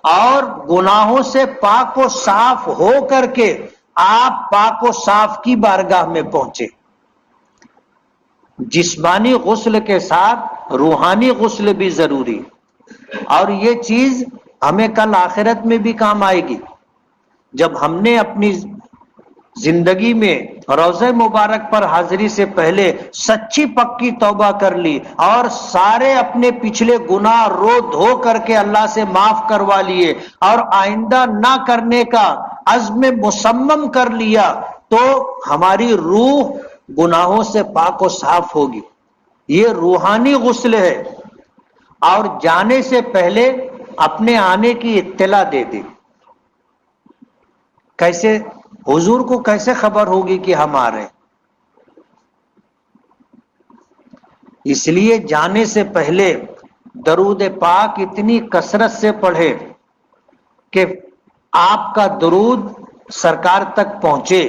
اور گناہوں سے پاک و صاف ہو کر کے آپ پاک و صاف کی بارگاہ میں پہنچے۔ جسمانی غسل کے ساتھ روحانی غسل بھی ضروری، اور یہ چیز ہمیں کل آخرت میں بھی کام آئے گی۔ جب ہم نے اپنی زندگی میں روضہ مبارک پر حاضری سے پہلے سچی پکی توبہ کر لی اور سارے اپنے پچھلے گناہ رو دھو کر کے اللہ سے معاف کروا لیے اور آئندہ نہ کرنے کا عزم مصمم کر لیا، تو ہماری روح گناہوں سے پاک و صاف ہوگی۔ یہ روحانی غسل ہے۔ اور جانے سے پہلے اپنے آنے کی اطلاع دے دے۔ کیسے؟ حضور کو کیسے خبر ہوگی کہ ہم آ رہے ہیں؟ اس لیے جانے سے پہلے درود پاک اتنی کثرت سے پڑھے کہ آپ کا درود سرکار تک پہنچے۔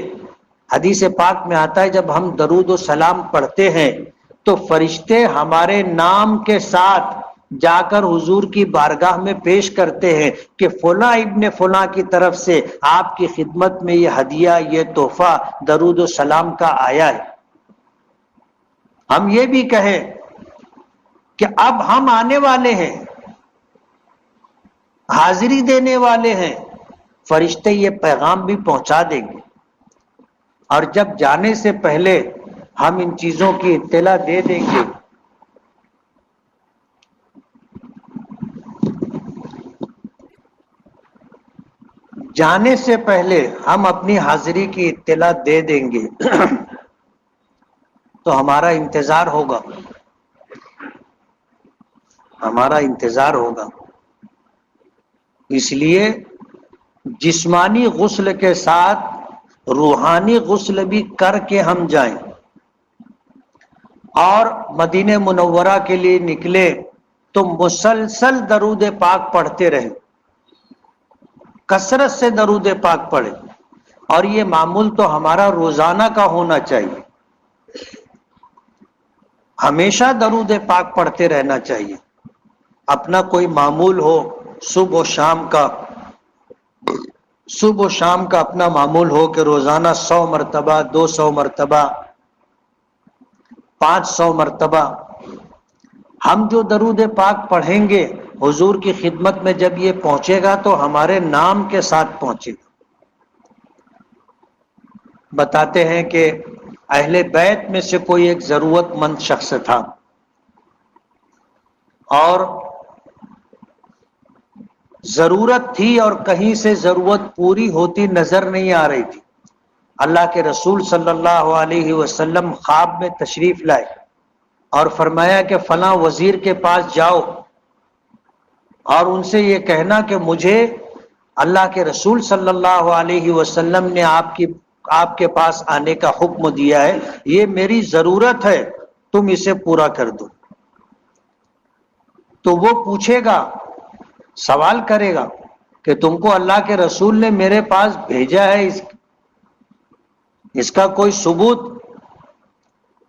حدیث پاک میں آتا ہے جب ہم درود و سلام پڑھتے ہیں تو فرشتے ہمارے نام کے ساتھ جا کر حضور کی بارگاہ میں پیش کرتے ہیں کہ فلاں ابن فلاں کی طرف سے آپ کی خدمت میں یہ ہدیہ، یہ تحفہ درود و سلام کا آیا ہے۔ ہم یہ بھی کہیں کہ اب ہم آنے والے ہیں، حاضری دینے والے ہیں، فرشتے یہ پیغام بھی پہنچا دیں گے۔ اور جب جانے سے پہلے ہم ان چیزوں کی اطلاع دے دیں گے، جانے سے پہلے ہم اپنی حاضری کی اطلاع دے دیں گے تو ہمارا انتظار ہوگا، ہمارا انتظار ہوگا۔ اس لیے جسمانی غسل کے ساتھ روحانی غسل بھی کر کے ہم جائیں، اور مدینہ منورہ کے لیے نکلے تو مسلسل درود پاک پڑھتے رہیں، کثرت سے درود پاک پڑھیں۔ اور یہ معمول تو ہمارا روزانہ کا ہونا چاہیے، ہمیشہ درود پاک پڑھتے رہنا چاہیے۔ اپنا کوئی معمول ہو، صبح و شام کا اپنا معمول ہو کہ روزانہ 100 مرتبہ، 200 مرتبہ، 500 مرتبہ ہم جو درود پاک پڑھیں گے، حضور کی خدمت میں جب یہ پہنچے گا تو ہمارے نام کے ساتھ پہنچے گا۔ بتاتے ہیں کہ اہل بیت میں سے کوئی ایک ضرورت مند شخص تھا، اور ضرورت تھی اور کہیں سے ضرورت پوری ہوتی نظر نہیں آ رہی تھی۔ اللہ کے رسول صلی اللہ علیہ وسلم خواب میں تشریف لائے اور فرمایا کہ فلاں وزیر کے پاس جاؤ اور ان سے یہ کہنا کہ مجھے اللہ کے رسول صلی اللہ علیہ وسلم نے آپ کے پاس آنے کا حکم دیا ہے، یہ میری ضرورت ہے، تم اسے پورا کر دو۔ تو وہ پوچھے گا، سوال کرے گا کہ تم کو اللہ کے رسول نے میرے پاس بھیجا ہے، اس کا کوئی ثبوت؟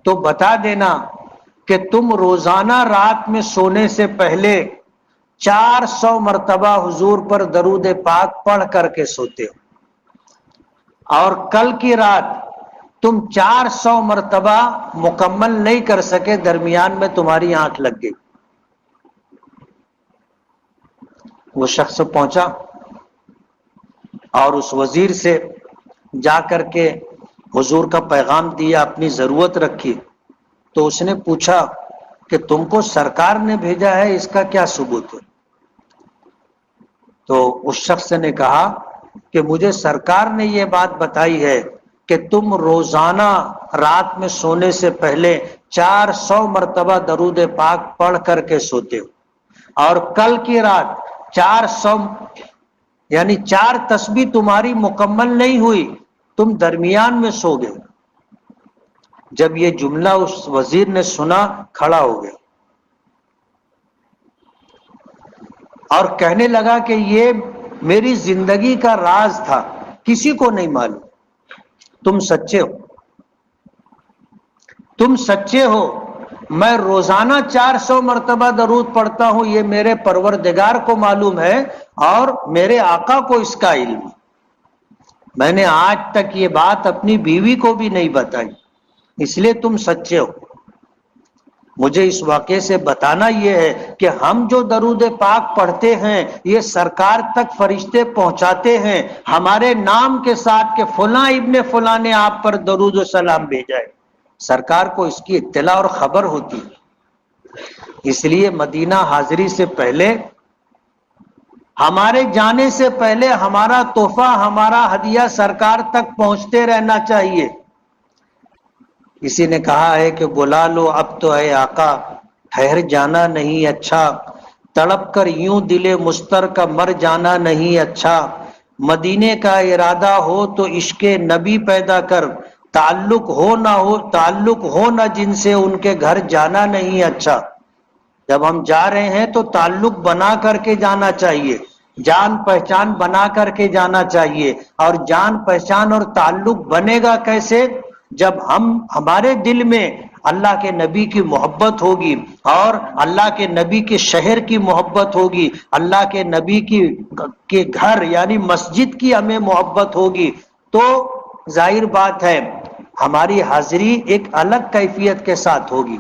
تو بتا دینا کہ تم روزانہ رات میں سونے سے پہلے 400 مرتبہ حضور پر درود پاک پڑھ کر کے سوتے ہو، اور کل کی رات تم 400 مرتبہ مکمل نہیں کر سکے، درمیان میں تمہاری آنکھ لگ گئی۔ وہ شخص پہنچا اور اس وزیر سے جا کر کے حضور کا پیغام دیا، اپنی ضرورت رکھی۔ تو اس نے پوچھا کہ تم کو سرکار نے بھیجا ہے، اس کا کیا ثبوت ہے؟ تو اس شخص نے کہا کہ مجھے سرکار نے یہ بات بتائی ہے کہ تم روزانہ رات میں سونے سے پہلے 400 مرتبہ درود پاک پڑھ کر کے سوتے ہو، اور کل کی رات 400 یعنی 4 تسبیح تمہاری مکمل نہیں ہوئی، تم درمیان میں سو گئے۔ جب یہ جملہ اس وزیر نے سنا، کھڑا ہو گیا اور کہنے لگا کہ یہ میری زندگی کا راز تھا، کسی کو نہیں معلوم۔ تم سچے ہو، تم سچے ہو میں روزانہ 400 مرتبہ درود پڑھتا ہوں، یہ میرے پروردگار کو معلوم ہے اور میرے آقا کو اس کا علم ہے۔ میں نے آج تک یہ بات اپنی بیوی کو بھی نہیں بتائی، اس لیے تم سچے ہو۔ مجھے اس واقعے سے بتانا یہ ہے کہ ہم جو درود پاک پڑھتے ہیں یہ سرکار تک فرشتے پہنچاتے ہیں ہمارے نام کے ساتھ کہ فلاں ابن فلاں نے آپ پر درود و سلام بھیجا ہے، سرکار کو اس کی اطلاع اور خبر ہوتی ہے۔ اس لیے مدینہ حاضری سے پہلے، ہمارے جانے سے پہلے ہمارا تحفہ، ہمارا ہدیہ سرکار تک پہنچتے رہنا چاہیے۔ کسی نے کہا ہے کہ بلا لو اب تو اے آقا، ٹھہر جانا نہیں اچھا، تڑپ کر یوں دل مستر کا مر جانا نہیں اچھا، مدینے کا ارادہ ہو تو عشق نبی پیدا کر، تعلق ہو نہ جن سے ان کے گھر جانا نہیں اچھا۔ جب ہم جا رہے ہیں تو تعلق بنا کر کے جانا چاہیے، جان پہچان بنا کر کے جانا چاہیے۔ اور جان پہچان اور تعلق بنے گا کیسے؟ جب ہمارے دل میں اللہ کے نبی کی محبت ہوگی اور اللہ کے نبی کے شہر کی محبت ہوگی، اللہ کے نبی کے گھر یعنی مسجد کی ہمیں محبت ہوگی، تو ظاہر بات ہے ہماری حاضری ایک الگ کیفیت کے ساتھ ہوگی۔